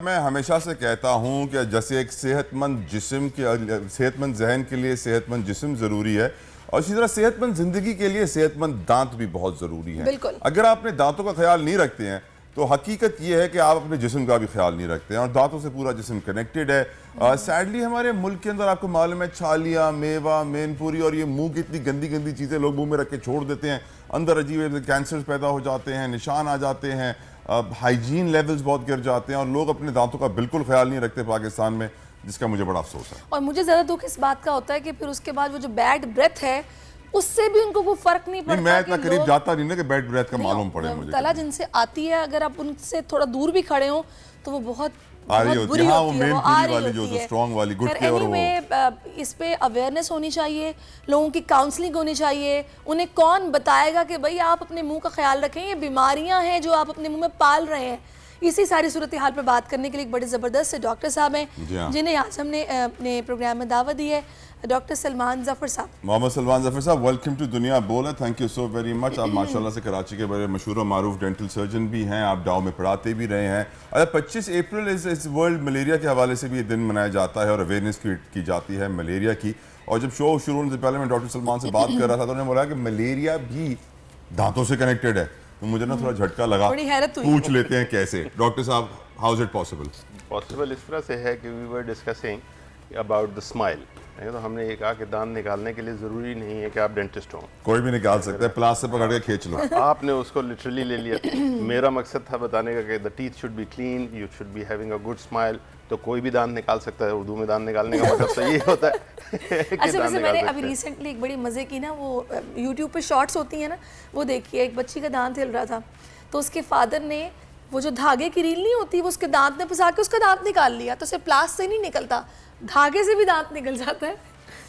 मैं हमेशा से कहता हूं कि जैसे एक सेहतमंद जिस्म के सेहतमंद जहन के लिए सेहतमंद जिस्म ज़रूरी है और इसी तरह सेहतमंद ज़िंदगी के लिए सेहतमंद दांत भी बहुत ज़रूरी हैं। बिल्कुल। अगर आप अपने दांतों का ख्याल नहीं रखते हैं तो हकीकत यह है कि आप अपने जिस्म का भी ख्याल नहीं रखते हैं और दांतों से पूरा जिस्म कनेक्टेड है। सैडली हमारे मुल्क के अंदर आपको मालूम है छालियाँ, मेवा, मेनपुरी और ये मुंह की इतनी गंदी गंदी चीज़ें लोग मुंह में रख के छोड़ देते हैं, अंदर अजीब कैंसर पैदा हो जाते हैं, निशान आ जाते हैं, हाइजीन लेवल्स बहुत गिर जाते हैं और लोग अपने दांतों का बिल्कुल ख्याल नहीं रखते पाकिस्तान में, जिसका मुझे बड़ा अफसोस है। और मुझे ज़्यादा दुख इस बात का होता है कि फिर उसके बाद वो जो बैड ब्रेथ है उससे भी उनको कोई फर्क नहीं पड़ता। मैं इतना करीब जाता नहीं ना कि बैड ब्रेथ का मालूम पड़े मुझे। तला जिनसे आती है, अगर आप उनसे थोड़ा दूर भी खड़े हो तो वो बहुत आ रही होती है। हाँ, वो मेन पूरी वाली जो स्ट्रॉन्ग वाली गुटके और वो इस पे अवेयरनेस होनी चाहिए, लोगों की काउंसलिंग होनी चाहिए। उन्हें कौन बताएगा कि भाई आप अपने मुंह का ख्याल रखें, ये बीमारियां हैं जो आप अपने मुंह में पाल रहे हैं। इसी सारी सूरत हाल पर बात करने के लिए एक बड़े ज़बरदस्त से डॉक्टर साहब हैं जिन्हें आज हमने अपने प्रोग्राम में दावत दी है। डॉक्टर सलमान जफर साहब। मोहम्मद सलमान जफर साहब, वेलकम टू दुनिया बोला। Thank you so very much. आप माशाल्लाह से कराची के बड़े मशहूर और मारूफ डेंटल सर्जन भी हैं, आप डाव में पढ़ाते भी रहे हैं। अच्छा, 25 अप्रैल इस वर्ल्ड मलेरिया के हवाले से भी ये दिन मनाया जाता है और अवेयरनेस की जाती है मलेरिया की। और जब शो शुरू होने से पहले मैं डॉक्टर सलमान से बात कर रहा था तो उन्होंने बोला कि मलेरिया भी दांतों से कनेक्टेड है, तो मुझे ना थोड़ा झटका लगा। बड़ी हैरत हुई। पूछ लेते हैं कैसे। डॉक्टर साहब, how is it possible? Possible इस तरह से है कि we were discussing about the smile. तो हमने ये कहा कि दांत निकालने के लिए ज़रूरी नहीं है कि आप डेंटिस्ट हों, कोई भी निकाल सकता है, प्लास से पकड़ के खींच लो। आपने उसको लिटरली ले लिया। मेरा मकसद था बताने का कि the teeth should be clean, you should be having a good smile. तो कोई भी दांत निकाल सकता है। उर्दू में दांत निकालने का मतलब तो ये होता है कि अच्छा, वैसे मैंने अभी रिसेंटली एक बड़ी मज़े की ना वो यूट्यूब पे शॉर्ट्स होती हैं ना, वो देखिए एक बच्ची का दांत हिल रहा था तो उसके फादर ने वो जो धागे की रील नहीं होती वो उसके दांत में फंसा के उसका दांत निकाल लिया। तो सिर्फ प्लास से नहीं निकलता, धागे से भी दांत निकल जाता है।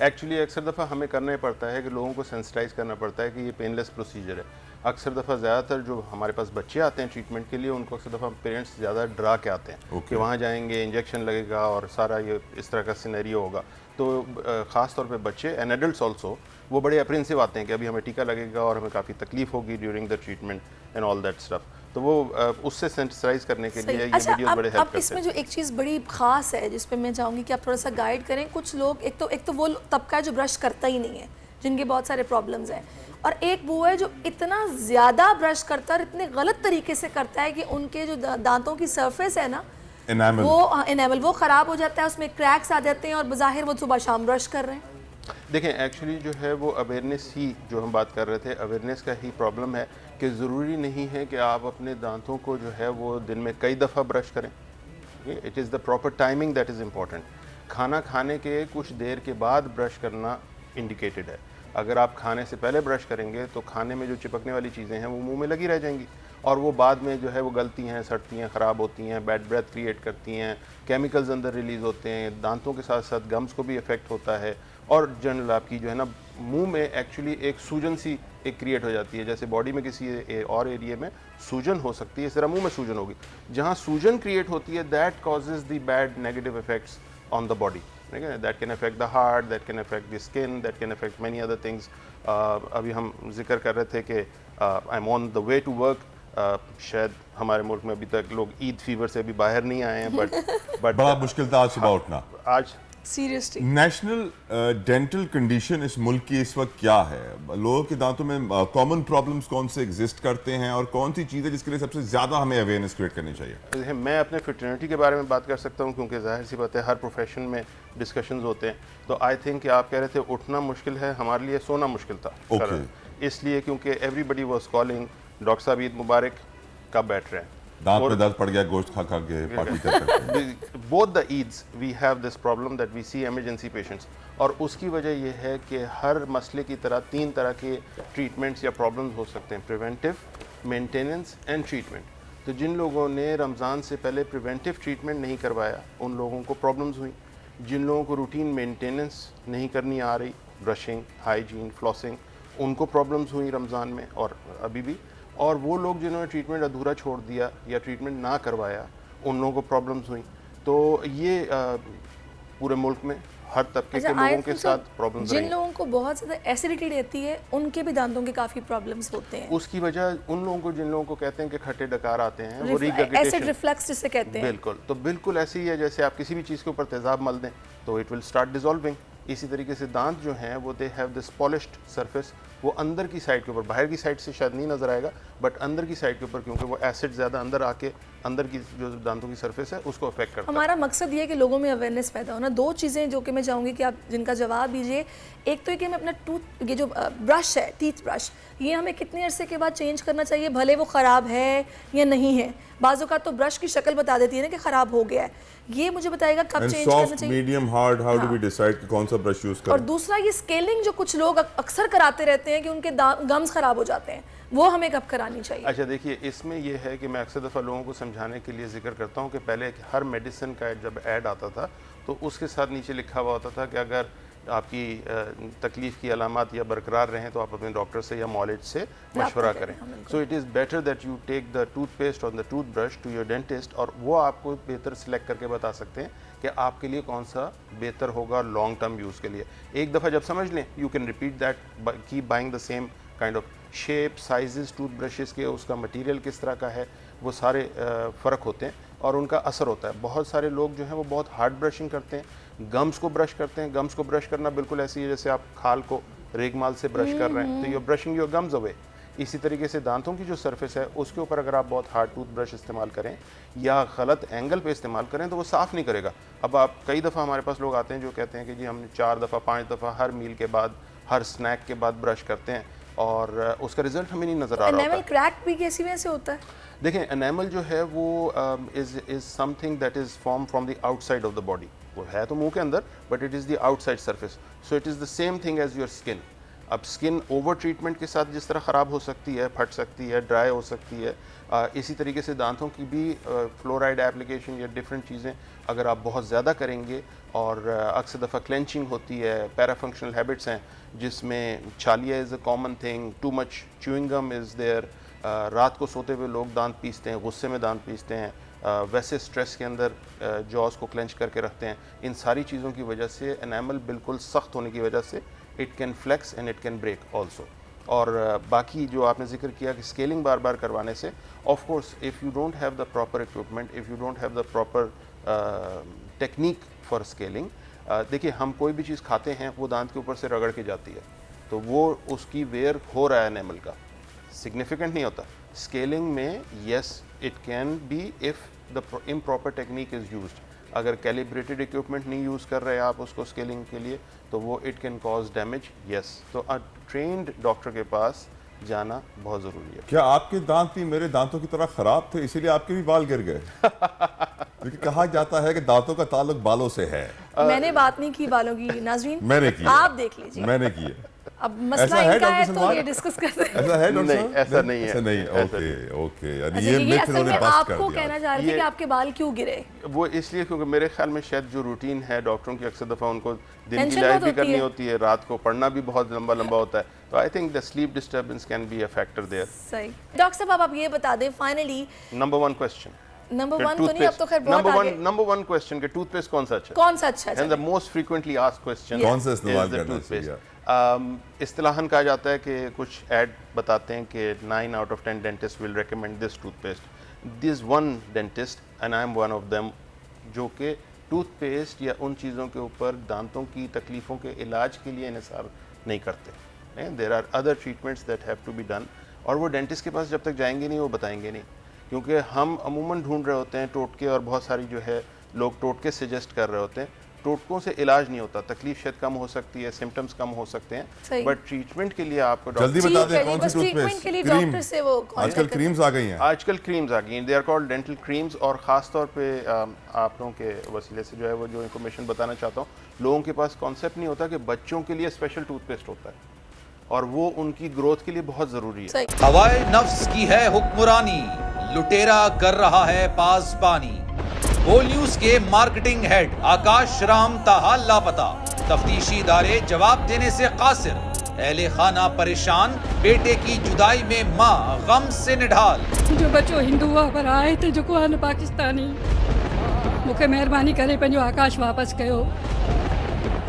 एक्चुअली अक्सर दफ़ा हमें करना ही पड़ता है कि लोगों को सेंसिटाइज करना पड़ता है कि ये पेनलेस प्रोसीजर है। अक्सर दफ़ा ज़्यादातर जो हमारे पास बच्चे आते हैं ट्रीटमेंट के लिए, उनको अक्सर दफ़ा पेरेंट्स ज़्यादा डरा के आते हैं कि वहाँ जाएंगे, इंजेक्शन लगेगा और सारा ये इस तरह का सिनेरियो होगा। तो ख़ास तौर पे बच्चे एंड एडल्ट्स ऑल्सो वो बड़े अप्रेंसिव आते हैं कि अभी हमें टीका लगेगा और हमें काफ़ी तकलीफ होगी during the treatment and all that stuff. तो वो उससे सेंसिटाइज करने के लिए ये वीडियोस बड़े हेल्प करते हैं। इसमें जो एक चीज़ बड़ी ख़ास है जिस पे मैं चाहूँगी कि आप थोड़ा सा गाइड करें। कुछ लोग एक तो वो तबका है जो ब्रश करता ही नहीं है, जिनके बहुत सारे प्रॉब्लम्स हैं, और एक वो है जो इतना ज़्यादा ब्रश करता है और इतने गलत तरीके से करता है कि उनके जो दांतों की सरफेस है ना, एनामल वो ख़राब हो जाता है, उसमें क्रैक्स आ जाते हैं और बज़ाहिर वो सुबह शाम ब्रश कर रहे हैं। देखें, एक्चुअली जो है वो अवेयरनेस ही, जो हम बात कर रहे थे, अवेयरनेस का ही प्रॉब्लम है कि ज़रूरी नहीं है कि आप अपने दांतों को जो है वो दिन में कई दफ़ा ब्रश करें। It is the proper timing that is important. खाना खाने के कुछ देर के बाद ब्रश करना इंडिकेटेड है। अगर आप खाने से पहले ब्रश करेंगे तो खाने में जो चिपकने वाली चीज़ें हैं वो मुंह में लगी रह जाएंगी और वो बाद में जो है वो गलती हैं, सड़ती हैं, ख़राब होती हैं, बैड ब्रेथ क्रिएट करती हैं, केमिकल्स अंदर रिलीज़ होते हैं, दांतों के साथ साथ गम्स को भी इफ़ेक्ट होता है और जनरल आपकी जो है ना मुंह में एक्चुअली एक सूजन सी एक क्रिएट हो जाती है। जैसे बॉडी में किसी और एरिया में सूजन हो सकती है, इस तरह मुंह में सूजन होगी। जहाँ सूजन क्रिएट होती है that causes the bad negative effects on the body. That can affect the heart, that can affect the skin, that can affect many other things. अभी हम जिक्र कर रहे थे कि I am on the way to work. शायद हमारे मुल्क में अभी तक लोग ईद फीवर से अभी बाहर नहीं आए हैं, बट बड़ा मुश्किल था आज सुबह उठना। आज सीरियसली नेशनल डेंटल कंडीशन इस मुल्क की इस वक्त क्या है? लोगों के दांतों में कॉमन प्रॉब्लम्स कौन से एग्जिस्ट करते हैं और कौन सी चीज़ है जिसके लिए सबसे ज़्यादा हमें अवेयरनेस क्रिएट करनी चाहिए? मैं अपने फिटर्निटी के बारे में बात कर सकता हूँ क्योंकि जाहिर सी बात है हर प्रोफेशन में डिस्कशंस होते हैं। तो आई थिंक कि आप कह रहे थे उठना मुश्किल है, हमारे लिए सोना मुश्किल था। इसलिए क्योंकि एवरीबडी वाज कॉलिंग, डॉक्टर साहब ईद मुबारक, कब बैठ रहे हैं? दांत में दर्द पड़ गया गोश्त खा खा के पार्टी करते। Both the Eids we have this problem that we see emergency patients. और उसकी वजह यह है कि हर मसले की तरह 3 तरह के ट्रीटमेंट्स या प्रॉब्लम्स हो सकते हैं: प्रिवेंटिव, मेंटेनेंस एंड ट्रीटमेंट। तो जिन लोगों ने रमज़ान से पहले प्रिवेंटिव ट्रीटमेंट नहीं करवाया उन लोगों को प्रॉब्लम्स हुई। जिन लोगों को रूटीन मेंटेनेंस नहीं करनी आ रही, ब्रशिंग, हाइजीन, फ्लॉसिंग, उनको प्रॉब्लम्स हुई रमज़ान में और अभी भी। और वो लोग जिन्होंने ट्रीटमेंट अधूरा छोड़ दिया या ट्रीटमेंट ना करवाया उन लोगों को प्रॉब्लम्स हुई। तो ये पूरे मुल्क में हर तबके अच्छा, के I लोगों के think so, साथ प्रॉब्लम्स जिन रही। लोगों को बहुत ज़्यादा एसिडिटी रहती है उनके भी दांतों के काफ़ी प्रॉब्लम्स होते हैं। उसकी वजह उन लोगों को, जिन लोगों को कहते हैं कि खट्टे डकार आते हैं, वो एसिड रिगर्गिटेशन, रिफ्लक्स जिसे कहते हैं। बिल्कुल, तो बिल्कुल ऐसे ही है जैसे आप किसी भी चीज़ के ऊपर तेज़ाब मल दें तो इट विल स्टार्ट डिजॉल्विंग। इसी तरीके से दांत जो हैं वो they have this polished surface, वो अंदर की साइड के ऊपर, बाहर की साइड से शायद नहीं नज़र आएगा, बट अंदर की साइड के ऊपर, क्योंकि वो एसिड ज़्यादा अंदर आके अंदर की जो दांतों की सरफेस है उसको अफेक्ट करता है। हमारा मकसद ये है कि लोगों में अवेयरनेस पैदा होना। दो चीज़ें जो कि मैं चाहूँगी कि आप जिनका जवाब दीजिए, एक तो है कि हमें अपना ये जो ब्रश है, टीथ ब्रश, ये हमें कितने अरसे के बाद चेंज करना चाहिए, भले वो ख़राब है या नहीं है। बाज़ औक़ात तो ब्रश की शक्ल बता देती है ना कि ख़राब हो गया है, ये मुझे बताइएगा कब एंड चेंज करना सॉफ्ट, चाहिए। Medium, hard, how do we decide कि कौन सा ब्रश यूज और करें? दूसरा ये स्केलिंग जो कुछ लोग अक्सर कराते रहते हैं कि उनके गम्स ख़राब हो जाते हैं, वो हमें कब करानी चाहिए? अच्छा देखिए, इसमें यह है कि मैं अक्सर दफ़ा लोगों को समझाने के लिए जिक्र करता हूँ कि पहले हर मेडिसिन का जब ऐड आता था तो उसके साथ नीचे लिखा हुआ होता था कि अगर आपकी तकलीफ़ की अलामात या बरकरार रहें तो आप अपने डॉक्टर से या मॉलेज से मशवरा करें। So it is better that you take the toothpaste और the toothbrush to your dentist, और वो आपको बेहतर सिलेक्ट करके बता सकते हैं कि आपके लिए कौन सा बेहतर होगा लॉन्ग टर्म यूज़ के लिए। एक दफ़ा जब समझ लें, you can repeat that, keep buying the same kind of shape, sizes toothbrushes के, उसका मटेरियल किस तरह का है, वो सारे फ़र्क होते हैं और उनका असर होता है। बहुत सारे लोग जो हैं वो बहुत हार्ड ब्रशिंग करते हैं, गम्स को ब्रश करते हैं। गम्स को ब्रश करना बिल्कुल ऐसी है जैसे आप खाल को रेगमाल से ब्रश कर रहे हैं, तो you brushing your gums away. इसी तरीके से दांतों की जो सरफेस है उसके ऊपर अगर आप बहुत हार्ड टूथ ब्रश इस्तेमाल करें या गलत एंगल पे इस्तेमाल करें तो वो साफ़ नहीं करेगा। अब आप कई दफ़ा हमारे पास लोग आते हैं जो कहते हैं कि जी हमने 4 दफ़ा 5 दफ़ा हर मील के बाद, हर स्नैक के बाद ब्रश करते हैं और उसका रिजल्ट हमें नहीं नज़र आ रहा एनामल होता। क्रैक भी कैसी वजह से होता है? देखें, एनामल जो है वो is something that is form from the outside of the body. वो है तो मुंह के अंदर, but it is the outside surface, so it is the same thing as your skin. अब स्किन ओवर ट्रीटमेंट के साथ जिस तरह ख़राब हो सकती है, फट सकती है, ड्राई हो सकती है, इसी तरीके से दांतों की भी फ्लोराइड एप्लीकेशन या डिफरेंट चीज़ें अगर आप बहुत ज़्यादा करेंगे, और अक्सर दफ़ा क्लेंचिंग होती है, पैराफंक्शनल हैबिट्स हैं जिसमें छालिया is a common thing, too much chewing gum is there, रात को सोते हुए लोग दांत पीसते हैं, गुस्से में दांत पीसते हैं, वैसे स्ट्रेस के अंदर जॉस को क्लेंच करके रखते हैं। इन सारी चीज़ों की वजह से एनामल बिल्कुल सख्त होने की वजह से it can flex and it can break also. और बाकी जो आपने जिक्र किया कि स्केलिंग बार बार करवाने से, of course if you don't have the proper equipment, if you don't have the proper technique for scaling, देखिए हम कोई भी चीज़ खाते हैं वो दांत के ऊपर से रगड़ के जाती है, तो वो उसकी वेयर हो रहा है एनामल का, सिग्निफिकेंट नहीं होता। स्केलिंग में yes it can be if the improper technique is used. अगर कैलिब्रेटेड इक्विपमेंट नहीं यूज़ कर रहे आप उसको स्केलिंग के लिए तो वो it can cause damage, yes. तो अ ट्रेंड डॉक्टर के पास जाना बहुत ज़रूरी है। क्या आपके दांत भी मेरे दांतों की तरह खराब थे इसीलिए आपके भी बाल गिर गए? क्योंकि कहा जाता है कि दांतों का ताल्लुक बालों से है। मैंने बात नहीं की बालों की, नाज़रीन मैंने की, आप देख लीजिए। मैंने की है। अब मसला ऐसा है इनका है डॉक्टर तो सलमान? ये डिस्कस करते हैं। ऐसा है डॉक्टर नहीं, साहब? ऐसा नहीं है। ऐसा नहीं, ऐसा ओके ओके, यानी अच्छा, ये ये मिथ असल इन्होंने में बस्ट कर आपको दिया। कहना चाह रहे थे कि आपके बाल क्यों गिरे? वो इसलिए क्योंकि मेरे ख्याल में शायद जो रूटीन है डॉक्टरों की, अक्सर दफ़ा उनको दिन की टेंशन लाइफ बहुत भी होती करनी है। होती है, रात को पढ़ना भी बहुत लंबा लंबा होता है, तो I think the sleep disturbance can be a factor there. सही। डॉक्टर साहब आप ये बता दें फाइनली, नंबर 1 क्वेश्चन, नंबर 1 तो नहीं, अब तो खैर बहुत आगे। नंबर 1 क्वेश्चन कि टूथपेस्ट कौन सा अच्छा है? कौन सा अच्छा एंड द है? मोस्ट फ्रीक्वेंटली आस्क्ड क्वेश्चन कौन सा इस्तेमाल करना चाहिए? इस्तिलाहन कहा जाता है कि कुछ ऐड बताते हैं कि 9 out of 10 dentist will recommend this toothpaste. This one dentist and I am one of them, जो कि टूथपेस्ट या उन चीज़ों के ऊपर दांतों की तकलीफ़ों के इलाज के लिए इन्हिसार नहीं करते। There are other treatments that have to be done, और वो डेंटिस्ट के पास जब तक जाएंगे नहीं वो बताएंगे नहीं, क्योंकि हम अमूमन ढूंढ रहे होते हैं टोटके, और बहुत सारी जो है लोग टोटके सजेस्ट कर रहे होते हैं। टोटकों से इलाज नहीं होता, तकलीफ शायद कम हो सकती है, सिम्टम्स कम हो सकते हैं, सही। बट ट्रीटमेंट के लिए आपको जल्दी ठीक बता है दें जी, कौन बस सी ट्रीटमेंट टूथपेस्ट? के लिए क्रीम, डॉक्टर से वो आजकल contact करते क्रीम्स आ गई हैं। आजकल क्रीम्स आ गई हैं, they are called dental creams, और ख़ास तौर पे आप लोगों के वसीले से जो है वो जो इन्फॉर्मेशन बताना चाहता हूँ, लोगों के पास कॉन्सेप्ट नहीं होता कि बच्चों के लिए स्पेशल टूथपेस्ट होता है, और वो उनकी ग्रोथ के लिए बहुत ज़रूरी है। सही। हवाए नफ्स की है हुक्मरानी, लुटेरा कर रहा है पासबानी। बोल न्यूज के मार्केटिंग हेड आकाश राम ताहा लापता, तफ्तीशी इदारे जवाब देने से कासिर, अहले खाना परेशान, बेटे की जुदाई में माँ गम से निढाल। जो बच्चो हिंदू पर आहे त जेको आहे न पाकिस्तानी, मूंखे महिरबानी करे पंहिंजो आकाश वापसि कयो।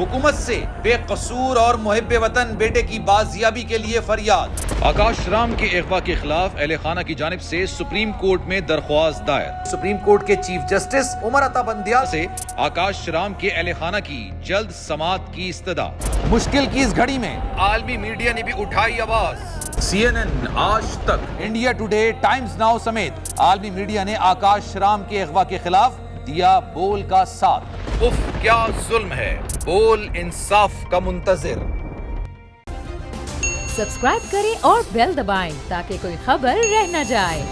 हुकूमत से बेकसूर और मुहिब्बे वतन बेटे की बाजियाबी के लिए फरियाद। आकाश राम के अगवा के खिलाफ अहले खाना की जानिब से सुप्रीम कोर्ट में दरख्वास्त दायर। सुप्रीम कोर्ट के चीफ जस्टिस उमर अता बंदियाल से आकाश राम के अहले खाना की जल्द समाअत की इस्तदा। मुश्किल की इस घड़ी में आलमी मीडिया ने भी उठाई आवाज। CNN, आज तक, इंडिया टुडे, टाइम्स नाउ समेत आलमी मीडिया ने आकाश राम के अगवा के खिलाफ दिया बोल का साथ। उफ क्या जुल्म है, बोल इंसाफ का मुंतजिर। सब्सक्राइब करें और बेल दबाएं ताकि कोई खबर रह न जाए।